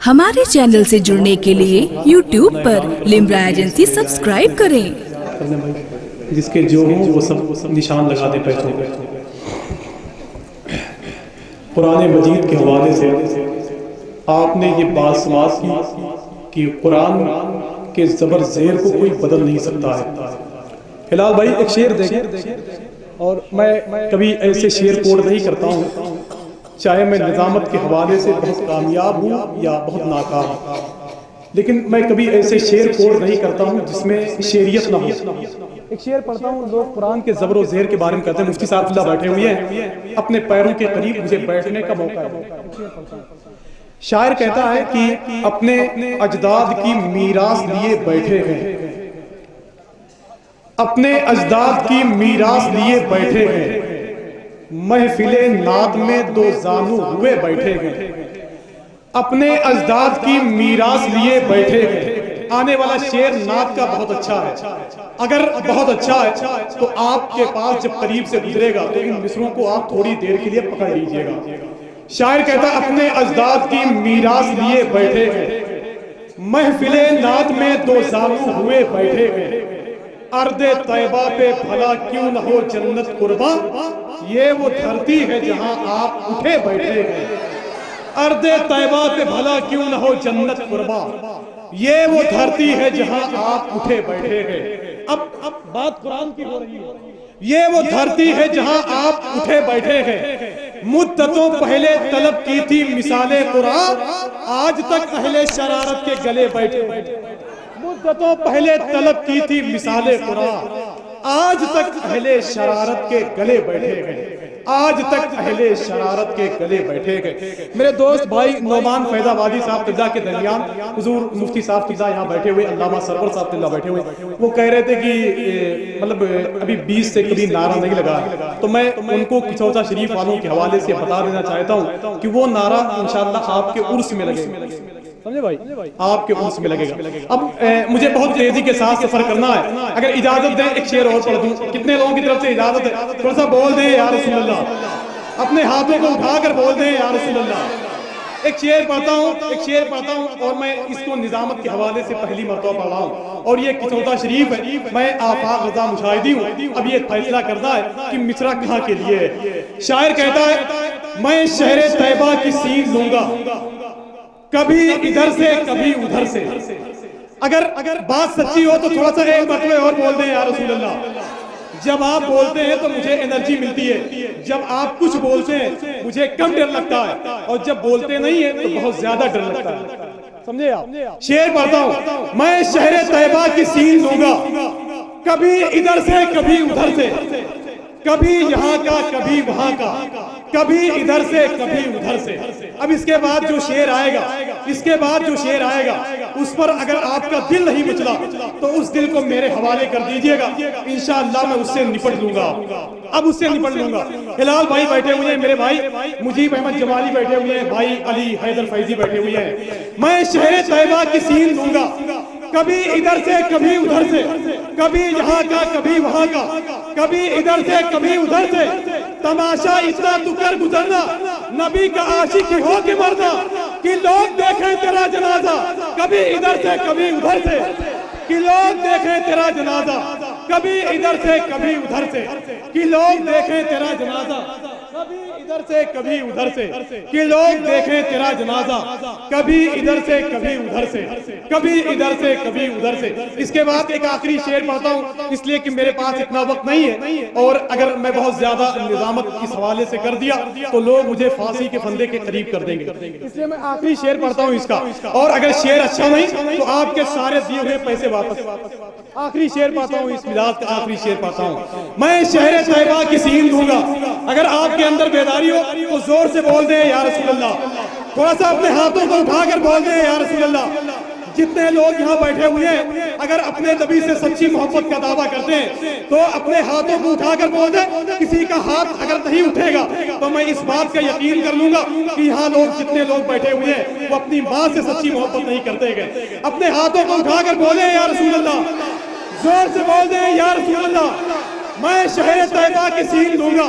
ہمارے چینل سے جڑنے کے لیے YouTube پر لمرا ایجنسی سبسکرائب کریں۔ جس کے جو ہوں وہ سب نشان لگا دے پہچو۔ قرآن مجید کے حوالے سے آپ نے یہ بات سماعت کی کہ قرآن کے زبر زیر کو کوئی بدل نہیں سکتا ہے۔ ہلال بھائی ایک شعر دیکھیں، اور میں کبھی ایسے شعر کوڈ نہیں کرتا ہوں، چاہے میں نظامت کے حوالے سے بہت کامیاب ہوں یا بہت ناکام، لیکن میں کبھی ایسے شعر کوڈ نہیں کرتا ہوں جس میں شعریت نہ ہو۔ ایک شعر پڑھتا ہوں، لوگ قرآن کے زبر و زیر کے بارے میں کہتے ہیں، مفتی صاحب اللہ بیٹھے ہوئے ہیں، اپنے پیروں کے قریب مجھے بیٹھنے کا موقع ہے۔ شاعر کہتا ہے کہ اپنے اجداد کی میراث لیے بیٹھے ہیں، اپنے اجداد کی میراث لیے بیٹھے ہیں، محفل نعت میں دو زانو ہوئے بیٹھے ہیں، اپنے اجداد کی میراث لیے بیٹھے ہیں۔ آنے والا شعر نعت کا بہت اچھا ہے، اگر بہت اچھا ہے تو آپ کے پاس جب قریب سے گزرے گا تو ان مصروں کو آپ تھوڑی دیر کے لیے پکڑ لیجئے گا۔ شاعر کہتا ہے اپنے اجداد کی میراث لیے بیٹھے ہیں، محفل نعت میں دو زانو ہوئے بیٹھے ہیں، ارض طیبہ پہ بھلا کیوں نہ ہو جنت قرباں، یہ وہ دھرتی ہے جہاں آپ اٹھے بیٹھے ہیں، ارض طیبہ پہ بھلا کیوں نہ ہو جنت قرباں، یہ وہ دھرتی ہے جہاں آپ اٹھے بیٹھے ہیں۔ اب بات قرآن کی ہو رہی ہے، یہ وہ دھرتی ہے جہاں آپ اٹھے بیٹھے ہیں، مدتوں پہلے طلب کی تھی مثال قرآن، آج تک اہل شرارت کے گلے بیٹھے ہیں۔ مدتوں پہلے طلب کی تھی مثال قرآن، آج تک اہل شرارت کے گلے بیٹھے ہیں، آج تک اہل شرارت کے گلے بیٹھے گئے۔ میرے دوست بھائی نعمان فیض آبادی صاحب قبلہ کے درمیان حضور مفتی صاحب قبلہ یہاں بیٹھے ہوئے، علامہ سرور صاحب قبلہ بیٹھے ہوئے، وہ کہہ رہے تھے کہ مطلب ابھی 20 سے کبھی نعرہ نہیں لگا، تو میں ان کو کچوچا شریف والوں کے حوالے سے بتا دینا چاہتا ہوں کہ وہ نعرہ انشاءاللہ آپ کے عرس میں لگے گا، سمجھے بھائی، آپ کے عرس میں لگے گا۔ اب مجھے بہت تیزی کے ساتھ سفر کرنا ہے، اگر اجازت دیں ایک شعر اور پڑھ دوں، کتنے لوگوں کی طرف سے اجازت ہے؟ تھوڑا سا بول دیں یا رسول اللہ، اپنے ہاتھوں کو اٹھا کر بول دیں یا رسول اللہ۔ ایک شعر پڑھتا ہوں اور میں اس کو نظامت کے حوالے سے پہلی مرتبہ پڑھ رہا ہوں، اور یہ کچوتا شریف ہے، میں آفاق رضا مشاہدی ہوں، اب یہ فیصلہ کرتا ہے کہ مصرع کہاں کے لیے ہے۔ شاعر کہتا ہے میں شہر طیبہ کی سین لوں گا، کبھی ادھر سے کبھی ادھر سے۔ اگر بات سچی ہو تو تھوڑا سا ایک مرتبہ اور بول دیں یا رسول اللہ۔ جب آپ بولتے ہیں تو مجھے انرجی ملتی ہے، جب آپ کچھ بولتے ہیں مجھے کم ڈر لگتا ہے، اور جب بولتے نہیں ہیں تو بہت زیادہ ڈر لگتا ہے، سمجھے آپ؟ شعر پڑھتا ہوں، میں شہر طیبہ کی سین لوں گا، کبھی ادھر سے کبھی ادھر سے، کبھی یہاں کا کبھی وہاں کا، کبھی ادھر سے کبھی ادھر سے۔ اب اس کے بعد جو شعر آئے گا اس پر اگر آپ کا دل نہیں مچلا تو اس دل کو میرے حوالے کر دیجئے گا، انشاءاللہ میں اس سے نپٹ لوں گا، اب اس سے نپٹ لوں گا۔ ہلال بھائی بیٹھے ہوئے ہیں، میرے بھائی مجیب احمد جمالی بیٹھے ہوئے ہیں، بھائی علی حیدر فیضی بیٹھے ہوئے ہیں، میں شہر طیبہ کی سین لوں گا، کبھی ادھر سے کبھی ادھر سے، کبھی یہاں کا کبھی وہاں کا، کبھی ادھر سے کبھی ادھر سے، تماشا اتنا تو کر گزرنا، نبی کا عاشق ہو کے مرنا، کہ لوگ دیکھیں تیرا جنازہ کبھی ادھر سے کبھی ادھر سے، کہ لوگ دیکھیں تیرا جنازہ کبھی ادھر سے کبھی ادھر سے، کہ لوگ دیکھیں تیرا جنازہ کبھی ادھر سے کبھی ادھر سے، کہ لوگ دیکھیں تیرا جنازہ کبھی ادھر سے کبھی ادھر سے، کبھی ادھر سے کبھی ادھر سے۔ اس کے بعد ایک آخری شعر پڑھتا ہوں، اس لیے کہ میرے پاس اتنا وقت نہیں ہے، اور اگر میں بہت زیادہ نظامت اس حوالے سے کر دیا تو لوگ مجھے پھانسی کے پھندے کے قریب کر دیں گے، اس لیے میں آخری شعر پڑھتا ہوں اس کا، اور اگر شعر اچھا نہیں تو آپ کے سارے دیے ہوئے پیسے واپس۔ آخری شعر پڑھتا ہوں، اس مجاز کا آخری شعر پڑھتا ہوں، میں شہر طیبہ کی سین دوں گا، اگر آپ کے اندر بیداری ہو تو زور سے بول دیں یا رسول اللہ، تھوڑا سا اپنے ہاتھوں کو اٹھا کر بول دیں یا رسول اللہ۔ جتنے لوگ یہاں بیٹھے ہوئے ہیں اگر اپنے نبی سے سچی محبت کا دعویٰ کرتے ہیں تو اپنے ہاتھوں کو اٹھا کر بول دیں، کسی کا ہاتھ اگر نہیں اٹھے گا تو میں اس بات کا یقین کر لوں گا کہ یہاں لوگ جتنے لوگ بیٹھے ہوئے ہیں وہ اپنی ماں سے سچی محبت نہیں کرتے گئے۔ اپنے ہاتھوں کو اٹھا کر بولیں یا رسول اللہ، زور سے بول دیں یا رسول اللہ، میں شہر طیبہ کی سین دوں گا،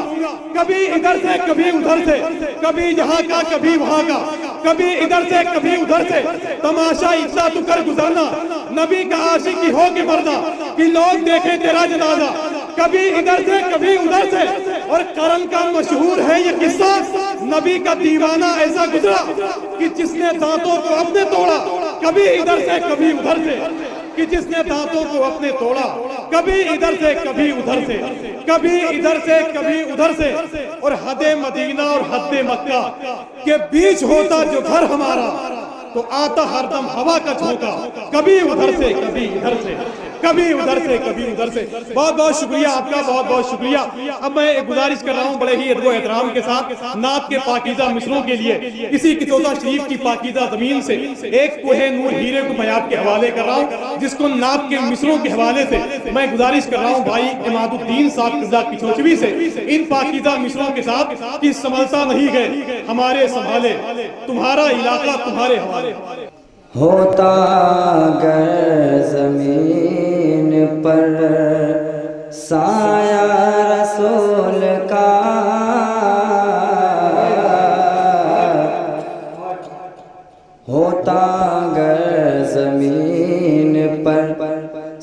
کبھی ادھر سے کبھی ادھر سے، کبھی یہاں کا کبھی وہاں کا، کبھی ادھر سے کبھی ادھر سے، تماشا اتنا تو کر گزرنا، نبی کا عاشق ہی ہو کے مرنا کہ لوگ دیکھیں تیرا جنازہ، کبھی ادھر سے کبھی ادھر سے۔ اور کرن کا مشہور ہے یہ قصہ، نبی کا دیوانہ ایسا گزرا کہ جس نے دانتوں کو اپنے توڑا، کبھی ادھر سے کبھی ادھر سے، کہ جس نے دانتوں کو اپنے توڑا، کبھی ادھر سے کبھی ادھر سے، کبھی ادھر سے کبھی ادھر سے۔ اور حد مدینہ اور حد مکہ کے بیچ ہوتا جو گھر ہمارا، تو آتا ہر دم ہوا کا جھونکا، کبھی ادھر سے کبھی ادھر سے، کبھی ادھر سے کبھی ادھر سے۔ بہت بہت شکریہ آپ کا، بہت بہت شکریہ۔ اب میں ایک گزارش کر رہا ہوں بڑے ہی ادب و احترام کے ساتھ نعت کے پاکیزہ مصروں کے لیے، اسی کتوتہ شریف کی پاکیزہ زمین سے ایک کوہ نور ہیرے کو میں آپ کے حوالے کر رہا ہوں، جس کو نعت کے مصروں کے حوالے سے میں گزارش کر رہا ہوں بھائی عماد الدین صاحب قبلہ کچوچوی سے، ان پاکیزہ مصروں کے ساتھ کہ سنبھلتا نہیں گئے ہمارے سنبھالے، تمہارا علاقہ تمہارے حوالے۔ ہوتا گر زمین پر سایہ رسول کا، ہوتا گر زمین پر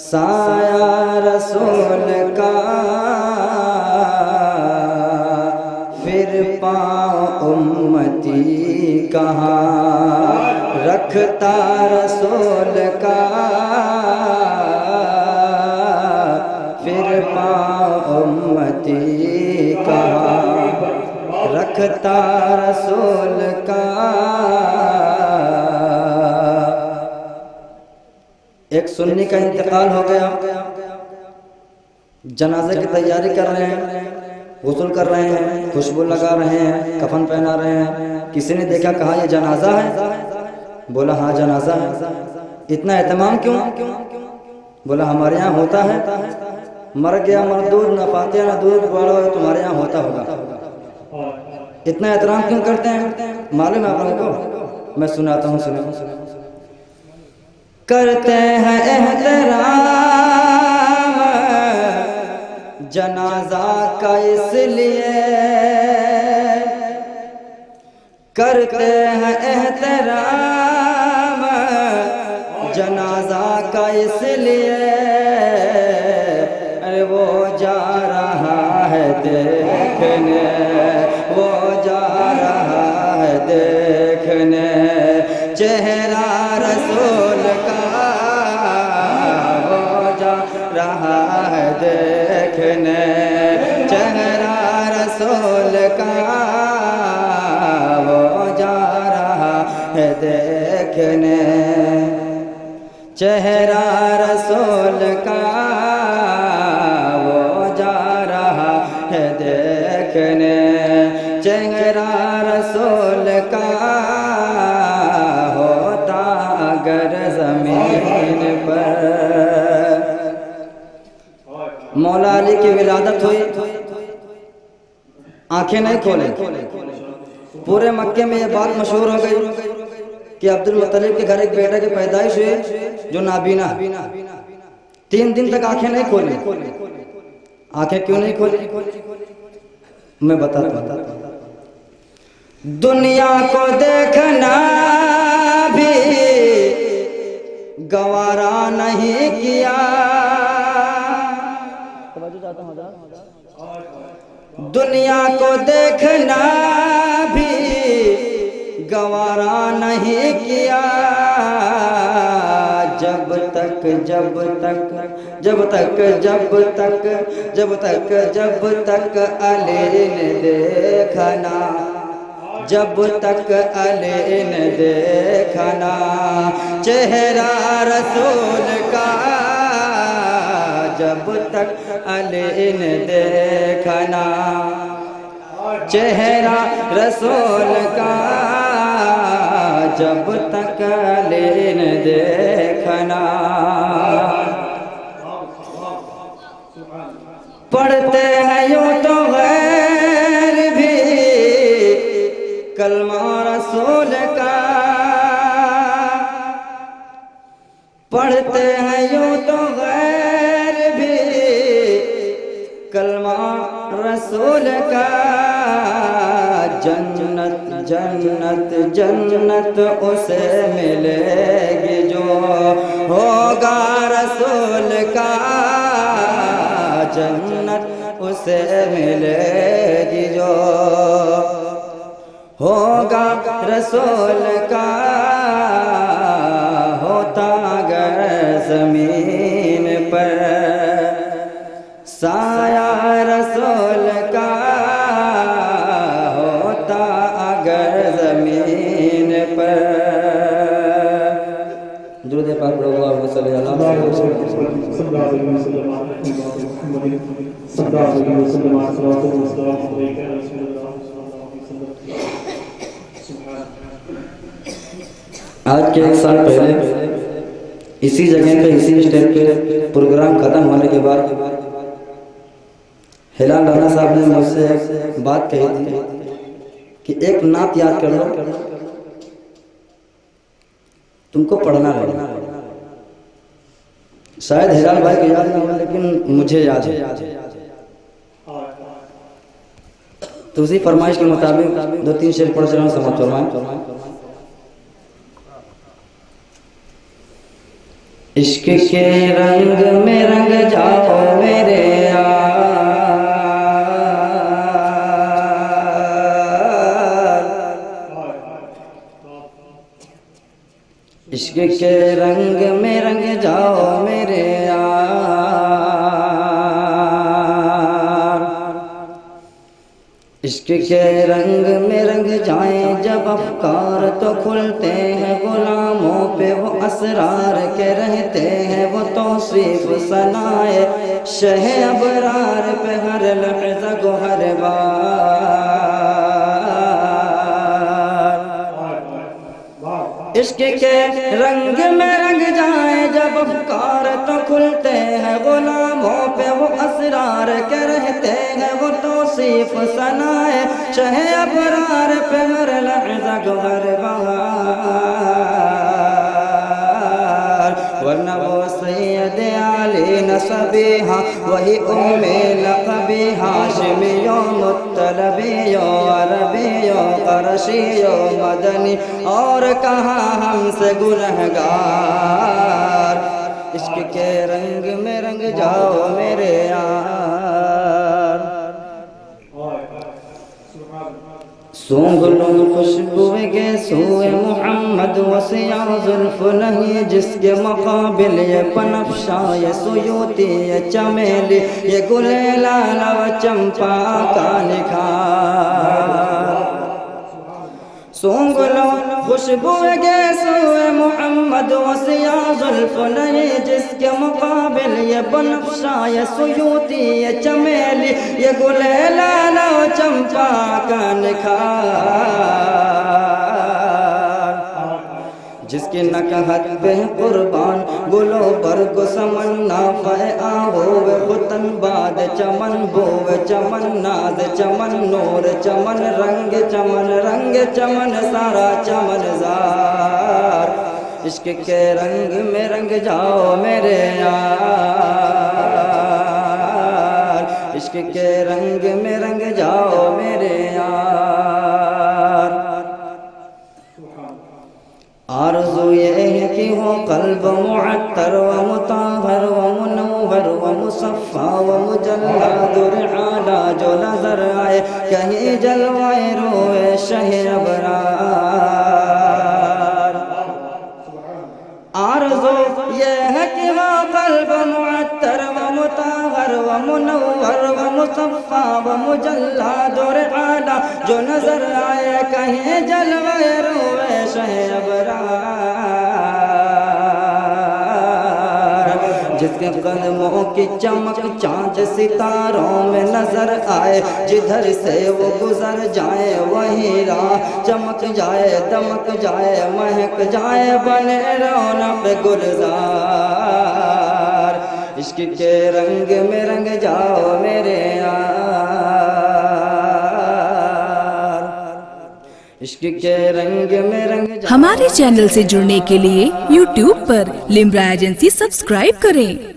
سایہ رسول کا، پھر پاؤں امتی کہاں رکھتا رسول کا، پھر پاؤں امتی کہاں رکھتا رسول کا۔ ایک سنی کا انتقال ہو گیا، جنازے کی تیاری کر رہے ہیں، غسل کر رہے ہیں، خوشبو لگا رہے ہیں، کفن پہنا رہے ہیں۔ کسی نے دیکھا، کہا یہ جنازہ ہے؟ بولا ہاں جنازہ ہے۔ اتنا اہتمام کیوں؟ بولا ہمارے یہاں ہوتا ہے، مر گیا مردود نہ فاتحہ نہ دودھ پڑھو، تمہارے یہاں ہوتا ہوگا۔ اتنا احترام کیوں کرتے ہیں؟ معلوم ہے آپ لوگوں کو؟ میں سناتا ہوں، سنیں۔ کرتے ہیں احترام جنازہ کا اس لیے، کرتے ہیں احترام جنازہ کا اس لیے، ارے وہ جا رہا ہے دیکھنے، وہ جا رہا ہے دیکھنے چہرہ رسول کا، وہ جا رہا ہے دیکھنے چہرہ رسول کا، وہ جا رہا ہے دیکھنے چہرہ رسول کا، وہ جا رہا ہے دیکھنے چہرہ رسول کا، ہوتا اگر زمین پر۔ مولا علی کی ولادت ہوئی، آنکھیں نہیں کھولے، پورے مکے میں یہ بات مشہور ہو گئی کہ عبد المطلب کے گھر ایک بیٹے کی پیدائش ہوئی جو نابینا، 3 دن تک آنکھیں نہیں کھولی۔ آنکھیں کیوں نہیں کھولی؟ میں بتاتا ہوں۔ دنیا کو دیکھنا بھی گوارا نہیں کیا، دنیا کو دیکھنا بھی گوارا نہیں کیا، جب تک جب تک جب تک جب تک جب تک جب تک علی نے دیکھنا، جب تک علی نے دیکھنا چہرہ رسول کا، جب تک علی نے دیکھنا چہرہ رسول کا، جب تک علی نے دیکھنا۔ پڑھتے ہیں یوں تو غیر بھی کلمہ رسول کا، پڑھتے ہیں یوں تو غیر بھی کلمہ رسول کا جنت جنت جنت اسے ملے گی جو ہوگا رسول کا جنت اسے ملے گی جو ہوگا رسول کا ہوتا اگر زمین پر سایہ رسول کا ہوتا اگر زمین پر درود پاک پڑھو اللہم صلی اللہ علیہ وسلم آج کے ایک سال پہلے اسی جگہ پہ اسی اسٹیج پہ پروگرام ختم ہونے کے بعد ہلال رانا صاحب نے مجھ سے ایک بات کہی تھی کہ ایک نعت یاد کر لو تم کو پڑھنا ہے. شاید ہلال بھائی کو یاد نہ ہو لیکن مجھے یاد ہے. تو اسی فرمائش کے مطابق 2-3 شعر پڑھ رہا ہوں, سمجھ فرمائیں. عشق کے رنگ میں رنگ جاؤ میرے عشق کے رنگ میں رنگ جاؤ میرے یار عشق کے رنگ میں رنگ جائیں جب افکار تو کھلتے ہیں غلاموں پہ وہ اسرار کے رہتے ہیں وہ توصیف ثنائے شہ ابرار پہ ہر لحظہ کو ہر بار عشق کے رنگ میں رنگ جائیں جب افکار تو کھلتے ہیں غلاموں پہ وہ اسرار کے رہتے ہیں وہ توصیف ثنائے شہ ابرار پہ ہر لحظہ کو ہر بہار ورنہ وہ سید علی نسبیہ وہی ام لقبی ہاشمی مطلبی عربی قرشی مدنی اور کہاں ہم سے گنہگار عشق کے رنگ میں رنگ جاؤ میرے یار سونگھ لوں خوشبو کے سوئے محمد وسیع زلف نہیں جس کے مقابل یہ بنفشہ یہ سیوطی یہ چمیلی یہ گل لالہ و چمپا کا نکھار سونگھ لو خوشبو کے سوئے محمد وسیع زلف نہیں جس کے مقابل یہ بنفشہ یہ سیوطی یہ چمیلی یہ گل لالہ و چمپا کا نکھار جس کی نکہت پہ قربان گلو برگ سمن نافع آہوے ختن باد چمن بوے چمن ناز چمن نور چمن رنگ چمن سارا چمن زار عشق کے رنگ میں رنگ جاؤ میرے یار عشق کے رنگ میں رنگ جاؤ میرے یار آرزو یہ ہے کہ ہو قلب معطر و مطہر و منور و مصفا و مجلہ درعالا جو نظر آئے کہیں جلوائے روئے شہ ابرار آرزو یہ ہے کہ وہ قلب معطر و مطہر و منور و مصفا و مجلہ درعالا جو نظر آئے کہیں جلوائے روئے شہ ابرار جس کے قدموں کی چمک چاند ستاروں میں نظر آئے جدھر سے وہ گزر جائے وہی راہ چمک جائے دمک جائے مہک جائے بنے رونق گلزار عشق کے رنگ میں رنگ جاؤ میرے یار عشق کے رنگ میں رنگ جاؤ. ہمارے چینل سے جڑنے کے لیے YouTube پر لمرا ایجنسی سبسکرائب کریں.